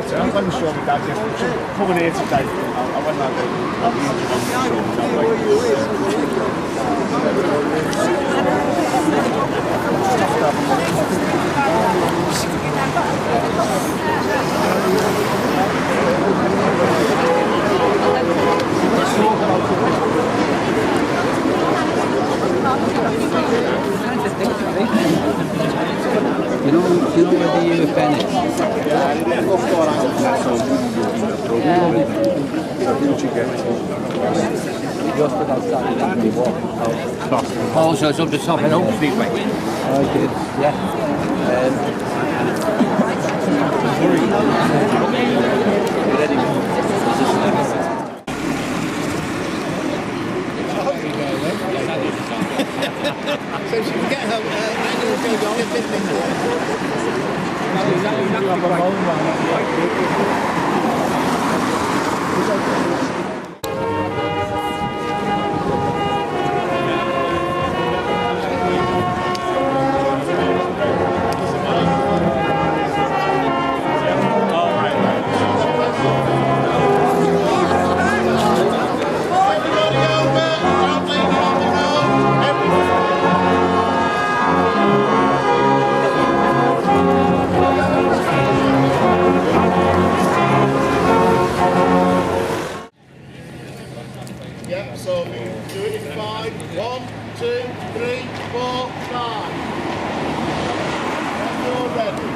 better. I'm going to show my dad yesterday. Coming here today. I went out You know where the pen is? Just outside and we walk out. Oh, so it's up the top and Oak Street way? Okay, yeah. So she can get her annual So we do it in 5. 1, 2, 3, 4, 5. When you're ready.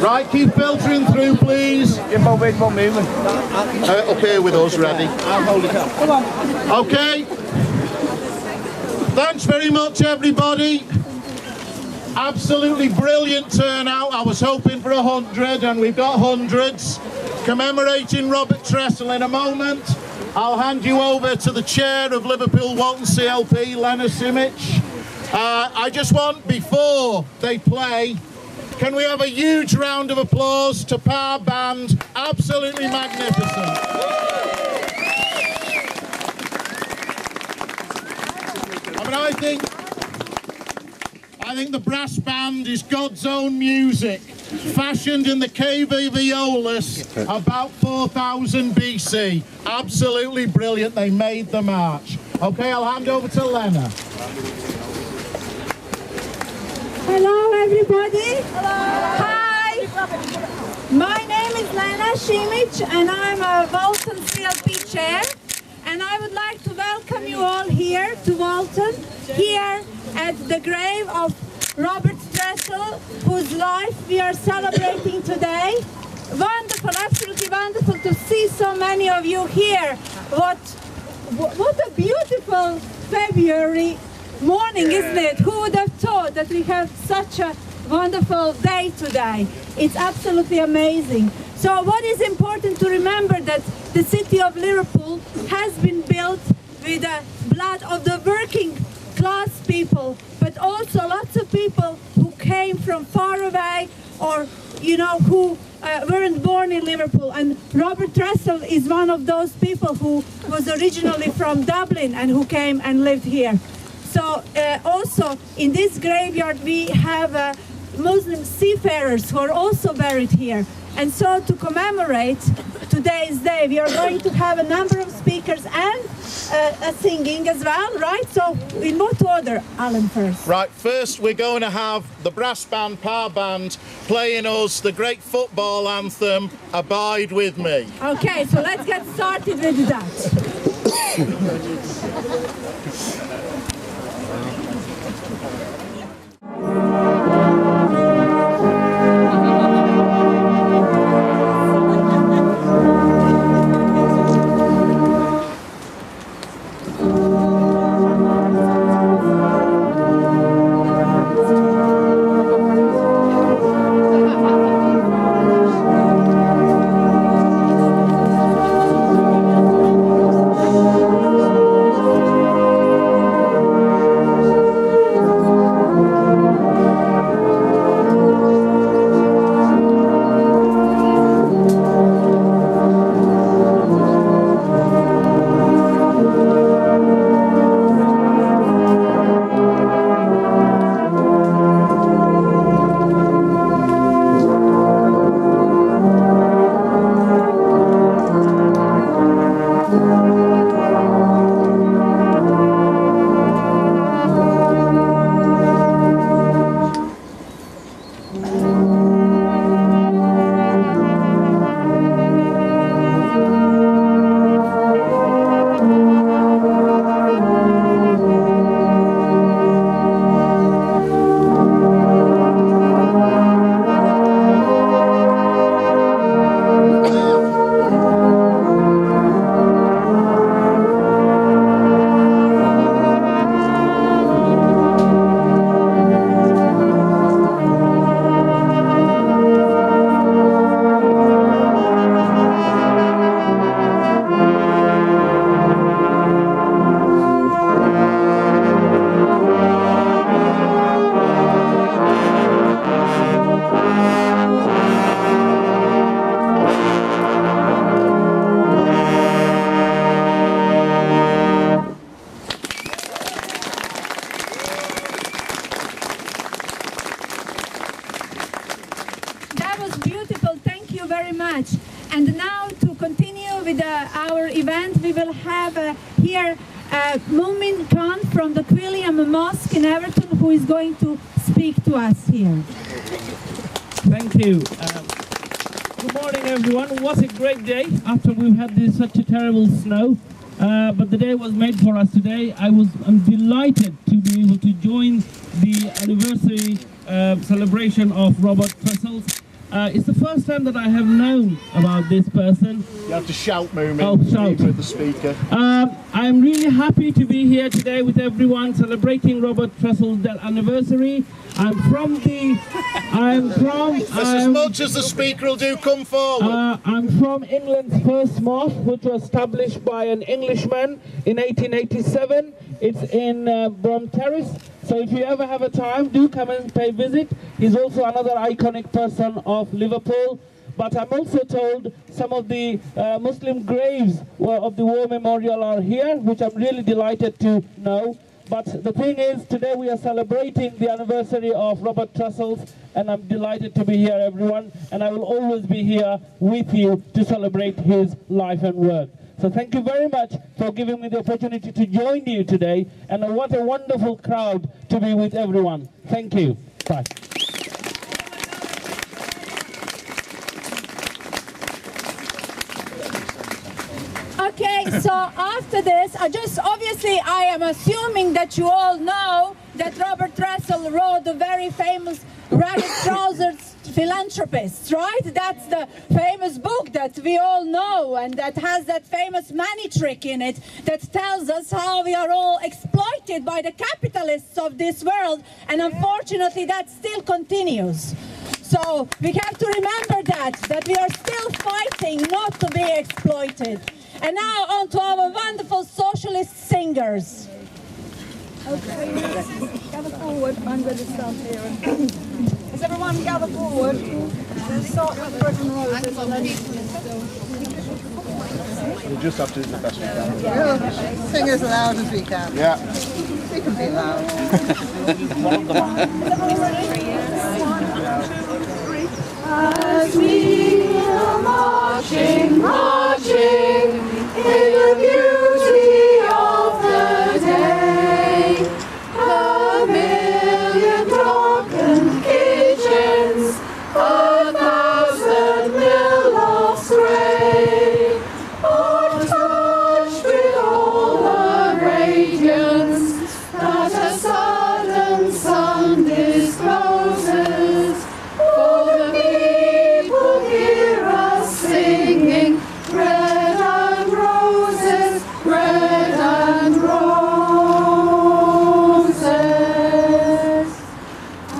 Right, keep filtering through, please. Where's one movement? Up here with us, ready. I'll hold it up. Come on. Okay. Thanks very much, everybody. Absolutely brilliant turnout. I was hoping for 100, and we've got hundreds. commemorating Robert Tressell. In a moment, I'll hand you over to the chair of Liverpool Walton CLP, Lena Simic. I just want, before they play, can we have a huge round of applause to Parr Band? Absolutely magnificent. I mean, I think the brass band is God's own music, fashioned in the cave of Aeolus about 4000 BC. Absolutely brilliant. They made the march. Okay, I'll hand over to Lena. Hello, everybody. Hello. Hi. My name is Lena Simic, and I'm a Walton CLP chair. And I would like to welcome you all here to Walton, here at the grave of Robert Tressell, whose life we are celebrating today. Wonderful, absolutely wonderful to see so many of you here. What a beautiful February morning, isn't it? Who would have thought that we have such a wonderful day today? It's absolutely amazing. So what is important to remember, that the city of Liverpool has been built with the blood of the working class people, but also lots of people who came from far away, or who weren't born in Liverpool. And Robert Tressell is one of those people who was originally from Dublin and who came and lived here. So also in this graveyard we have Muslim seafarers who are also buried here. And so to commemorate today's day, we are going to have a number of speakers and singing as well, right? So in what order, Alan, first? Right, first we're going to have the brass band, Parr Band, playing us the great football anthem, Abide With Me. Okay, so let's get started with that. And now to continue with our event, we will have here Moomin Khan from the Quilliam Mosque in Everton, who is going to speak to us here. Thank you. Good morning, everyone. What a great day after we've had such a terrible snow. But the day was made for us today. I'm delighted to be able to join the anniversary celebration of Robert Tressell. It's the first time that I have known about this person. You have to shout, Moomin. Oh, shout. With the speaker. I'm really happy to be here today with everyone celebrating Robert Tressell's death anniversary. As much as the speaker will do, come forward. I'm from England's first mosque, which was established by an Englishman in 1887. It's in Brom Terrace. So if you ever have a time, do come and pay visit. He's also another iconic person of Liverpool. But I'm also told some of the Muslim graves of the war memorial are here, which I'm really delighted to know. But the thing is, today we are celebrating the anniversary of Robert Tressell's, and I'm delighted to be here, everyone. And I will always be here with you to celebrate his life and work. So thank you very much for giving me the opportunity to join you today. And what a wonderful crowd to be with everyone. Thank you. Bye. Okay, so after this, obviously I am assuming that you all know that Robert Tressell wrote the very famous Ragged Trousered Philanthropists, right? That's the famous book that we all know, and that has that famous money trick in it that tells us how we are all exploited by the capitalists of this world, and unfortunately that still continues. So we have to remember that we are still fighting not to be exploited. And now on to our wonderful socialist singers. Okay, gather forward. I'm going to stand here. Has everyone gather forward? Let's start with the Bread and Roses. We'll just have to do the best we can. We'll sing as loud as we can. Yeah. We can be loud. As we are marching, marching in the beauty of the day, a million broken kitchens, 1,000 mill-offs grey, are touched with all the radiance that a sudden sun discloses. For the people hear us singing, bread and roses, bread and roses.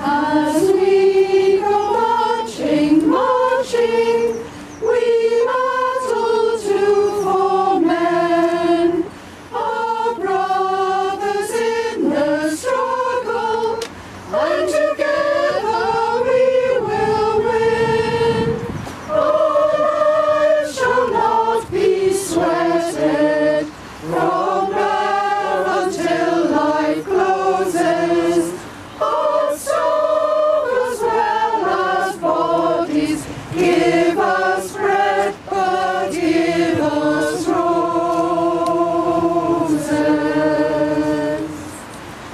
As we go marching, marching, we battle to for men, our brothers in the struggle, and together we will win. Our lives shall not be sweated from birth until life closes. Our soul as well as bodies, give us bread, but give us roses.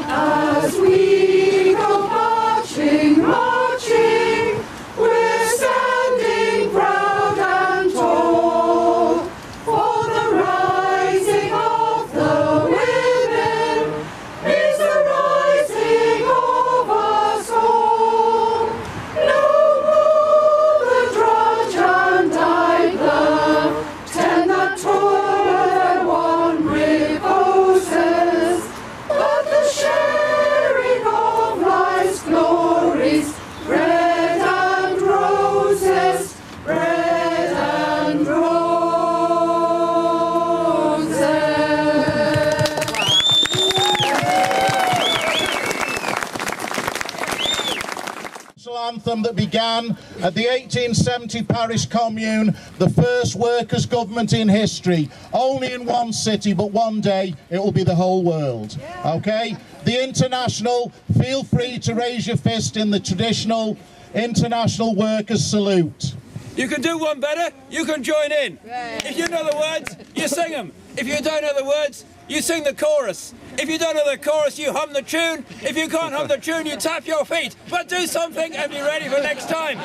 As we go marching, marching, we're standing proud and tall, for the rising of the women is the rising of us all. No more the drudge and idler, tend that toil where one reposes, but the sharing of life's glories, bread and roses, bread and roses. Anthem that began at the 1870 Parish Commune, the first workers' government in history. Only in one city, but one day it will be the whole world. Okay? The International, feel free to raise your fist in the traditional International Workers' Salute. You can do one better, you can join in. If you know the words, you sing them. If you don't know the words, you sing the chorus. If you don't know the chorus, you hum the tune. If you can't hum the tune, you tap your feet. But do something and be ready for next time.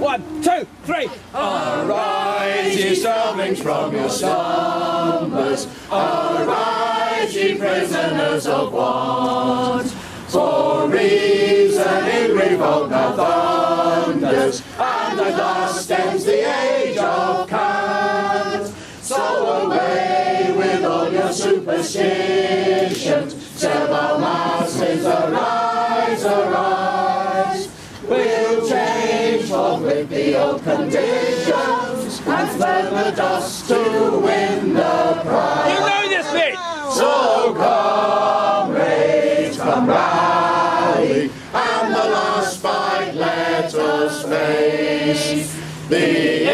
1, 2, 3. Arise, ye starvelings, from your slumbers. Arise, ye prisoners of want. For reason in revolt now thunders, and at last ends the age of cant. So away with all your superstitions, serve our masters, arise, arise. We'll change forth with the old conditions, and spend the dust to win the prize. You know this bit! So comrades, come rally, and the last fight let us face. The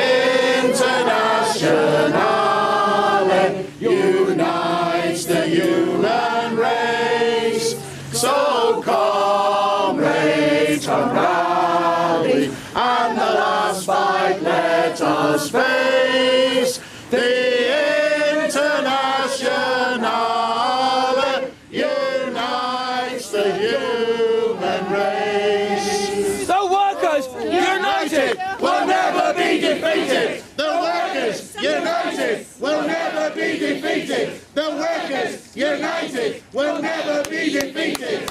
Internationale unites the human race. So comrades, come rally, and the last fight let us face. The Internationale unites the human race. The workers united will never be defeated. The workers united will never be defeated. The workers united will never be defeated.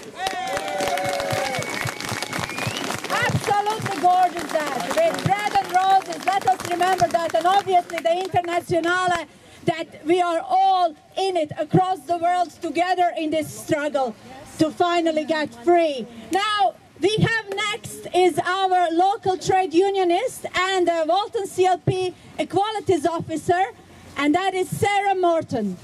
Absolutely gorgeous that. With bread and roses, let us remember that, and obviously the Internationale, that we are all in it across the world together in this struggle to finally get free. Now, we have next is our local trade unionist and Walton CLP Equalities Officer, and that is Sarah Morton.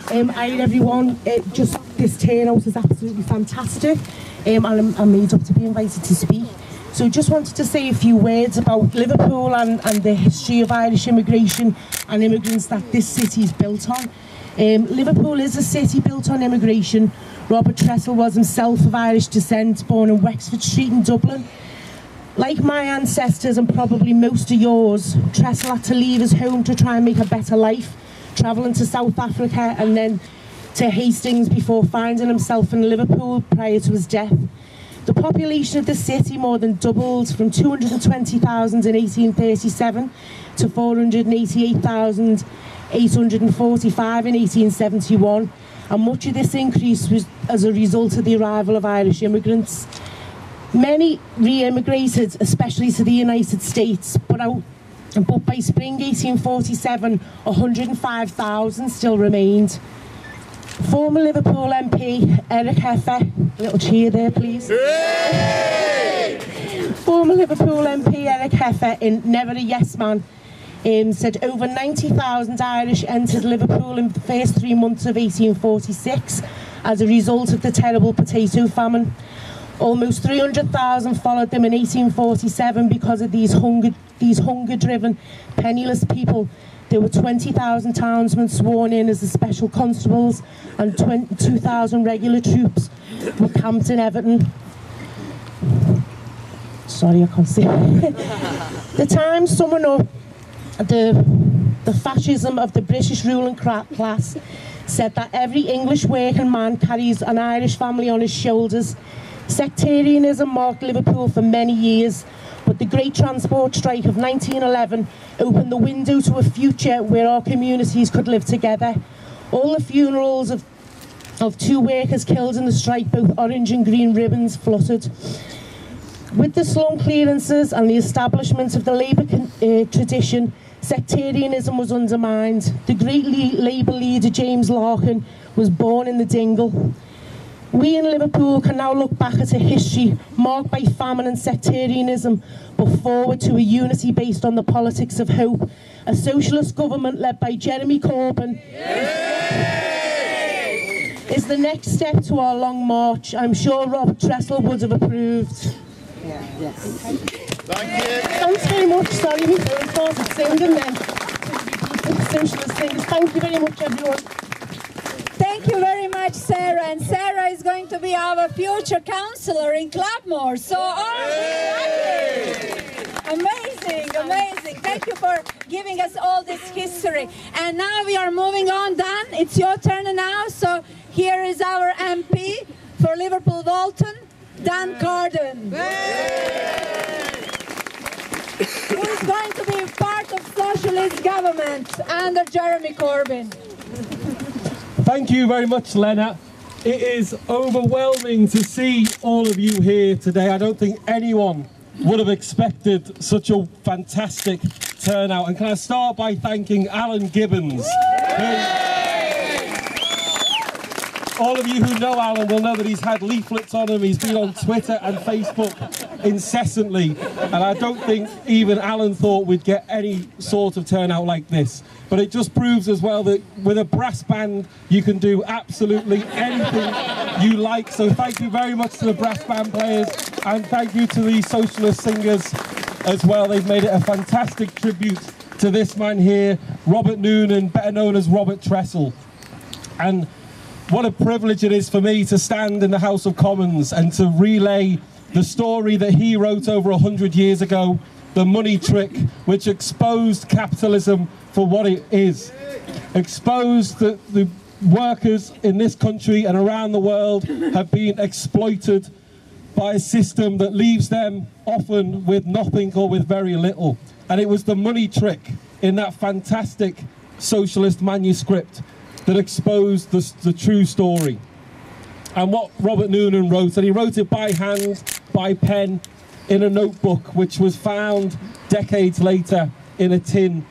Hi everyone, just this turnout is absolutely fantastic, and I'm made up to be invited to speak. So just wanted to say a few words about Liverpool and the history of Irish immigration and immigrants that this city is built on. Liverpool is a city built on immigration. Robert Tressell was himself of Irish descent, born in Wexford Street in Dublin. Like my ancestors and probably most of yours, Tressell had to leave his home to try and make a better life, travelling to South Africa and then to Hastings before finding himself in Liverpool prior to his death. The population of the city more than doubled from 220,000 in 1837 to 488,845 in 1871, and much of this increase was as a result of the arrival of Irish immigrants. Many re-immigrated, especially to the United States, but by spring 1847, 105,000 still remained. Former Liverpool MP Eric Heffer, a little cheer there please. Former Liverpool MP Eric Heffer, in Never a Yes Man, said over 90,000 Irish entered Liverpool in the first 3 months of 1846 as a result of the terrible potato famine. Almost 300,000 followed them in 1847 because of these hunger-driven, penniless people. There were 20,000 townsmen sworn in as the special constables, and 2,000 regular troops were camped in Everton. Sorry, I can't see. The Times, summing up the fascism of the British ruling class, said that every English working man carries an Irish family on his shoulders. Sectarianism marked Liverpool for many years, but the Great Transport Strike of 1911 opened the window to a future where our communities could live together. All the funerals of 2 workers killed in the strike, both orange and green ribbons fluttered. With the slum clearances and the establishment of the Labour tradition, sectarianism was undermined. The great Labour leader James Larkin was born in the Dingle. We in Liverpool can now look back at a history marked by famine and sectarianism, but forward to a unity based on the politics of hope. A socialist government led by Jeremy Corbyn is the next step to our long march. I'm sure Robert Tressell would have approved. Thank you. Thanks very much. Sorry, my phone started singing then. Socialist singers. Thank you very much, everyone. Thank you very much, Sarah. And Sarah is going to be our future councillor in Clubmore. So, amazing, amazing. Thank you for giving us all this history. And now we are moving on. Dan, it's your turn now. So here is our MP for Liverpool Walton, Dan Carden. Who is going to be part of socialist government under Jeremy Corbyn. Thank you very much, Lena. It is overwhelming to see all of you here today. I don't think anyone would have expected such a fantastic turnout. And can I start by thanking Alan Gibbons? All of you who know Alan will know that he's had leaflets on him. He's been on Twitter and Facebook incessantly. And I don't think even Alan thought we'd get any sort of turnout like this. But it just proves as well that with a brass band, you can do absolutely anything you like. So thank you very much to the brass band players, and thank you to the socialist singers as well. They've made it a fantastic tribute to this man here, Robert Noonan, better known as Robert Tressell. And what a privilege it is for me to stand in the House of Commons and to relay the story that he wrote over 100 years ago, The Money Trick, which exposed capitalism for what it is. Exposed that the workers in this country and around the world have been exploited by a system that leaves them often with nothing or with very little. And it was the money trick in that fantastic socialist manuscript that exposed the true story. And what Robert Noonan wrote, and he wrote it by hand, by pen, in a notebook, which was found decades later in a tin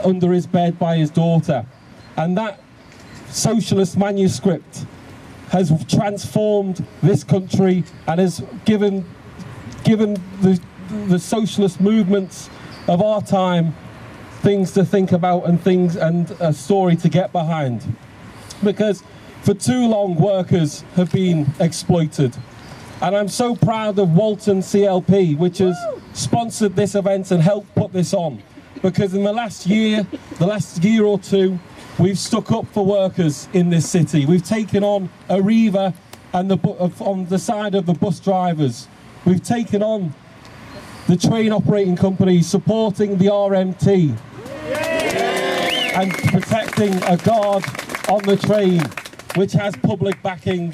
under his bed by his daughter. And that socialist manuscript has transformed this country and has given the socialist movements of our time things to think about and a story to get behind. Because for too long workers have been exploited. And I'm so proud of Walton CLP, which has sponsored this event and helped put this on. Because in the last year or two, we've stuck up for workers in this city. We've taken on Arriva and on the side of the bus drivers. We've taken on the train operating companies supporting the RMT and protecting a guard on the train, which has public backing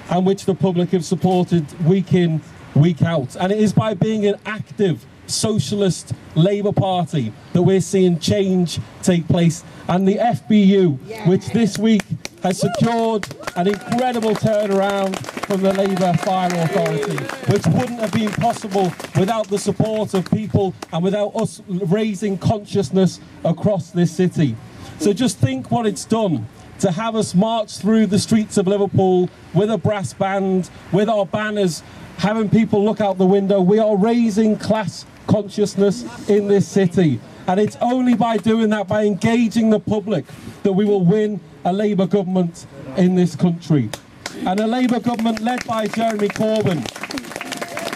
and which the public have supported week in, week out. And it is by being an active socialist Labour Party that we're seeing change take place. And the FBU, which this week has secured an incredible turnaround from the Labour Fire Authority, which wouldn't have been possible without the support of people and without us raising consciousness across this city. So just think what it's done to have us march through the streets of Liverpool with a brass band, with our banners, having people look out the window. We are raising class consciousness in this city. And it's only by doing that, by engaging the public, that we will win a Labour government in this country. And a Labour government led by Jeremy Corbyn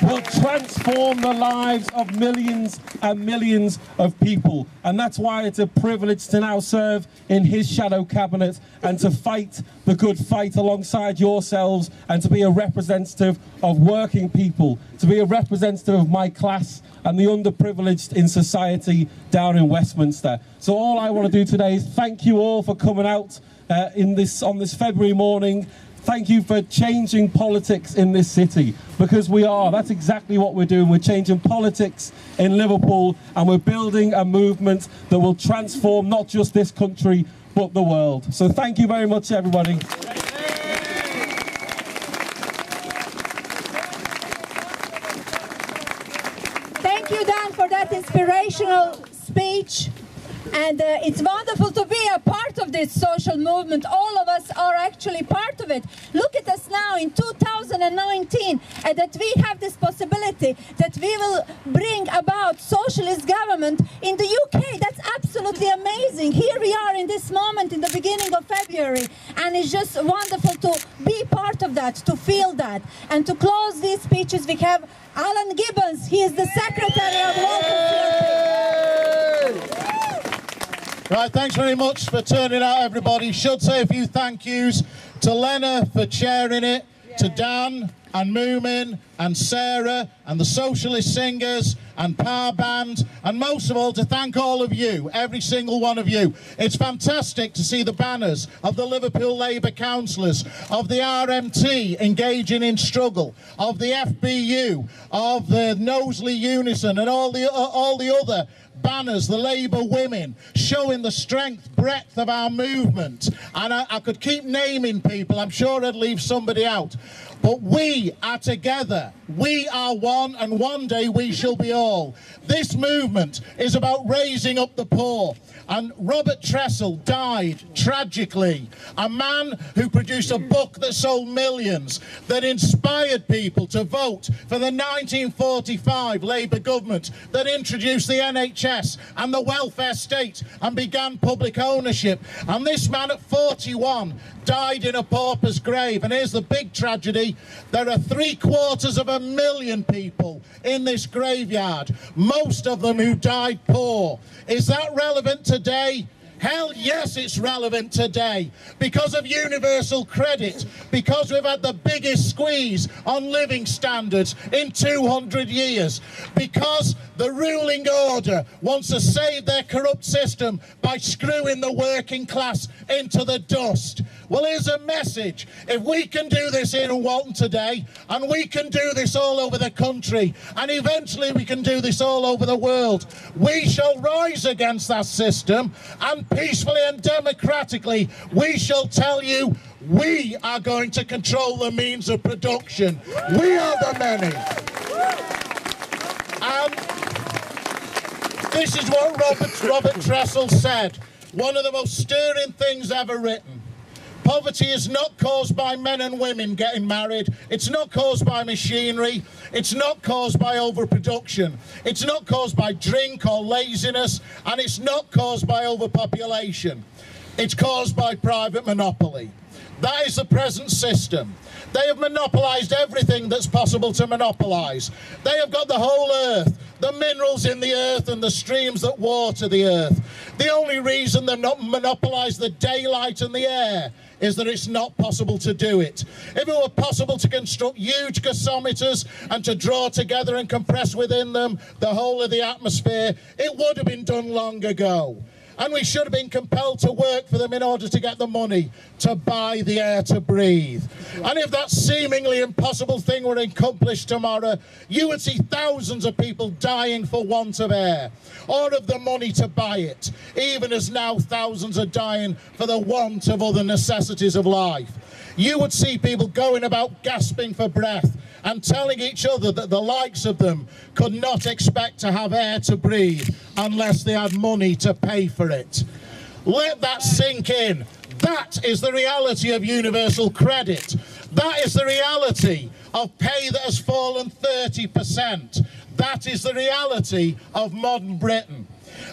will transform the lives of millions and millions of people. And that's why it's a privilege to now serve in his shadow cabinet and to fight the good fight alongside yourselves and to be a representative of working people, to be a representative of my class and the underprivileged in society down in Westminster. So all I want to do today is thank you all for coming out on this February morning. Thank you for changing politics in this city, because we are. That's exactly what we're doing. We're changing politics in Liverpool, and we're building a movement that will transform not just this country, but the world. So thank you very much, everybody. Thank you, Dan, for that inspirational speech. And it's wonderful to be a part of this social movement. All of us are actually part of it. Look at us now in 2019, and that we have this possibility that we will bring about socialist government in the UK. That's absolutely amazing. Here we are in this moment in the beginning of February, and it's just wonderful to be part of that, to feel that. And to close these speeches, we have Alan Gibbons. He is the secretary of Walton CLP. Right, thanks very much for turning out, everybody. Should say a few thank yous to Lena for chairing it, to Dan and Moomin and Sarah and the Socialist Singers and Parr Band, and most of all to thank all of you, every single one of you. It's fantastic to see the banners of the Liverpool Labour councillors, of the RMT engaging in struggle, of the FBU, of the Knowsley Unison and all the other banners, the Labour women, showing the strength, breadth of our movement. And I could keep naming people, I'm sure I'd leave somebody out. But we are together, we are one, and one day we shall be all. This movement is about raising up the poor. And Robert Tressell died tragically, a man who produced a book that sold millions, that inspired people to vote for the 1945 Labour government that introduced the NHS and the welfare state and began public ownership. And this man at 41 died in a pauper's grave. And here's the big tragedy: there are 750,000 people in this graveyard, most of them who died poor. Is that relevant today? Hell yes, it's relevant today, because of universal credit, because we've had the biggest squeeze on living standards in 200 years, because the ruling order wants to save their corrupt system by screwing the working class into the dust. Well, here's a message. If we can do this here in Walton today, and we can do this all over the country, and eventually we can do this all over the world, we shall rise against that system, and peacefully and democratically we shall tell you we are going to control the means of production. We are the many. And this is what Robert Tressell said, one of the most stirring things ever written. Poverty is not caused by men and women getting married. It's not caused by machinery. It's not caused by overproduction. It's not caused by drink or laziness. And it's not caused by overpopulation. It's caused by private monopoly. That is the present system. They have monopolised everything that's possible to monopolise. They have got the whole earth, the minerals in the earth and the streams that water the earth. The only reason they've not monopolised the daylight and the air is that it's not possible to do it. If it were possible to construct huge gasometers and to draw together and compress within them the whole of the atmosphere, it would have been done long ago. And we should have been compelled to work for them in order to get the money to buy the air to breathe. And if that seemingly impossible thing were accomplished tomorrow, you would see thousands of people dying for want of air, or of the money to buy it, even as now thousands are dying for the want of other necessities of life. You would see people going about gasping for breath and telling each other that the likes of them could not expect to have air to breathe unless they had money to pay for it. Let that sink in. That is the reality of universal credit. That is the reality of pay that has fallen 30%. That is the reality of modern Britain.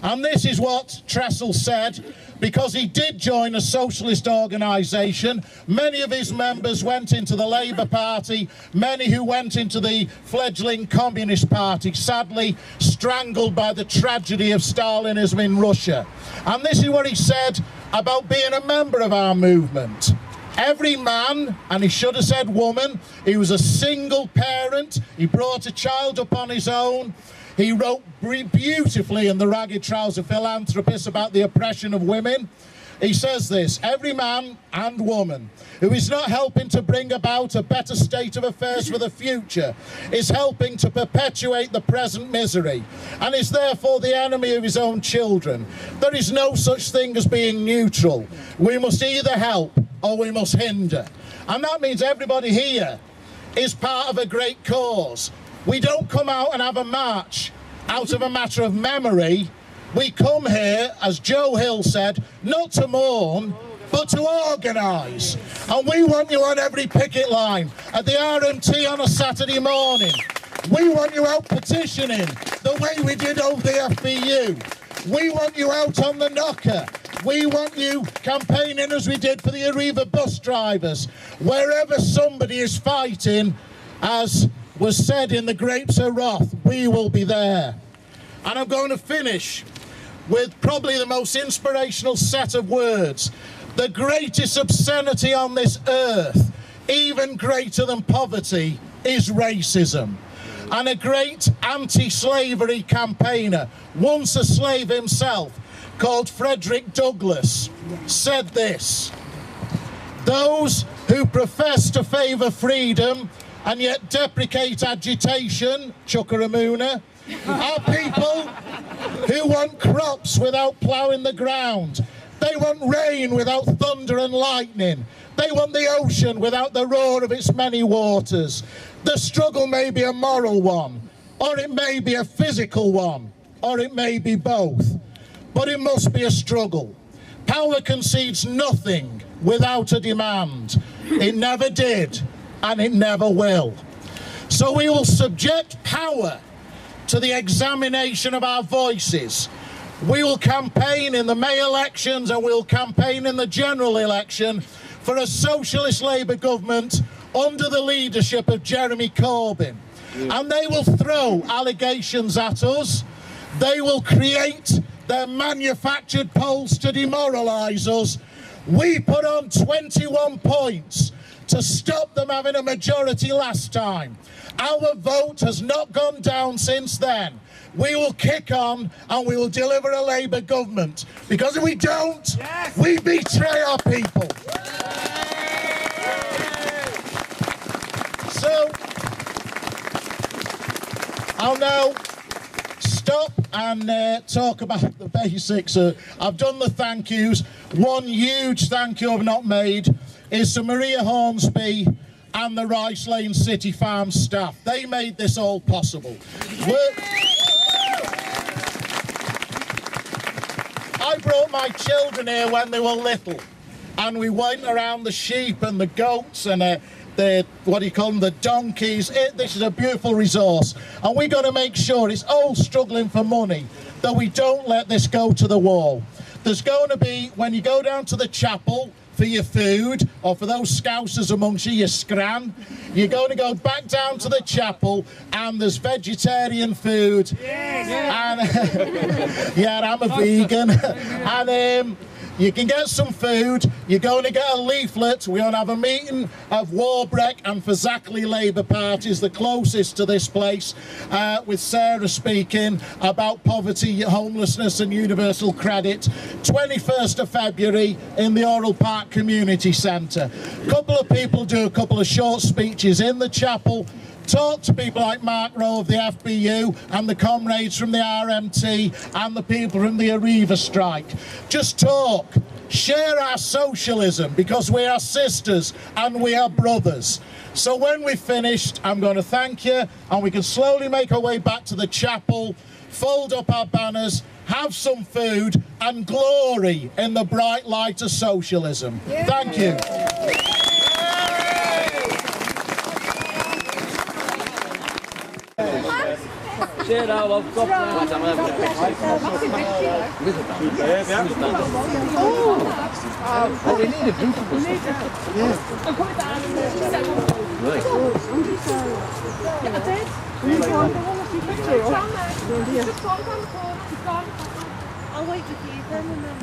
And this is what Tressell said, because he did join a socialist organisation. Many of his members went into the Labour Party, many who went into the fledgling Communist Party, sadly strangled by the tragedy of Stalinism in Russia. And this is what he said about being a member of our movement. Every man, and he should have said woman, he was a single parent, he brought a child up on his own. He wrote beautifully in the Ragged Trousered Philanthropists about the oppression of women. He says this: every man and woman who is not helping to bring about a better state of affairs for the future is helping to perpetuate the present misery, and is therefore the enemy of his own children. There is no such thing as being neutral. We must either help or we must hinder. And that means everybody here is part of a great cause. We don't come out and have a march out of a matter of memory. We come here, as Joe Hill said, not to mourn, but to organise. And we want you on every picket line, at the RMT on a Saturday morning. We want you out petitioning the way we did over the FBU. We want you out on the knocker. We want you campaigning as we did for the Arriva bus drivers. Wherever somebody is fighting, as was said in the Grapes of Wrath, we will be there. And I'm going to finish with probably the most inspirational set of words. The greatest obscenity on this earth even greater than poverty, is racism. And a great anti-slavery campaigner, once a slave himself, called Frederick Douglass, said this: "Those who profess to favour freedom and yet deprecate agitation, Chuckaramuna, are people who want crops without ploughing the ground. They want rain without thunder and lightning. They want the ocean without the roar of its many waters. The struggle may be a moral one, or it may be a physical one, or it may be both. But it must be a struggle. Power concedes nothing without a demand. It never did, and it never will. So we will subject power to the examination of our voices. We will campaign in the May elections, and we'll campaign in the general election for a socialist Labour government under the leadership of Jeremy Corbyn. And they will throw allegations at us. They will create their manufactured polls to demoralise us. We put on 21 points to stop them having a majority last time. Our vote has not gone down since then. We will kick on and we will deliver a Labour government, because if we don't, we betray our people. So, I'll now stop and talk about the basics. I've done the thank yous. One huge thank you I've not made is to Maria Hornsby and the Rice Lane City Farm staff. They made this all possible. I brought my children here when they were little, and we went around the sheep and the goats and the, what do you call them, the donkeys. This is a beautiful resource, and we got to make sure, it's all struggling for money, that we don't let this go to the wall. There's going to be, when you go down to the chapel for your food, or for those scousers amongst you, your scran, you're going to go back down to the chapel and there's vegetarian food. And yeah, I'm a vegan. And you can get some food. You're going to get a leaflet. We're going to have a meeting of Warbrick and Fazakerley Labour parties, the closest to this place, with Sarah speaking about poverty, homelessness and universal credit. 21st of February in the Oral Park Community Centre. A couple of people do a couple of short speeches in the chapel. Talk to people like Mark Rowe of the FBU and the comrades from the RMT and the people from the Arriva strike. Just talk. Share our socialism, because we are sisters and we are brothers. So when we've finished, I'm going to thank you, and we can slowly make our way back to the chapel, fold up our banners, have some food and glory in the bright light of socialism. Thank you. Ser av koppen. Oh, they need a beautiful I'll wait to see them and then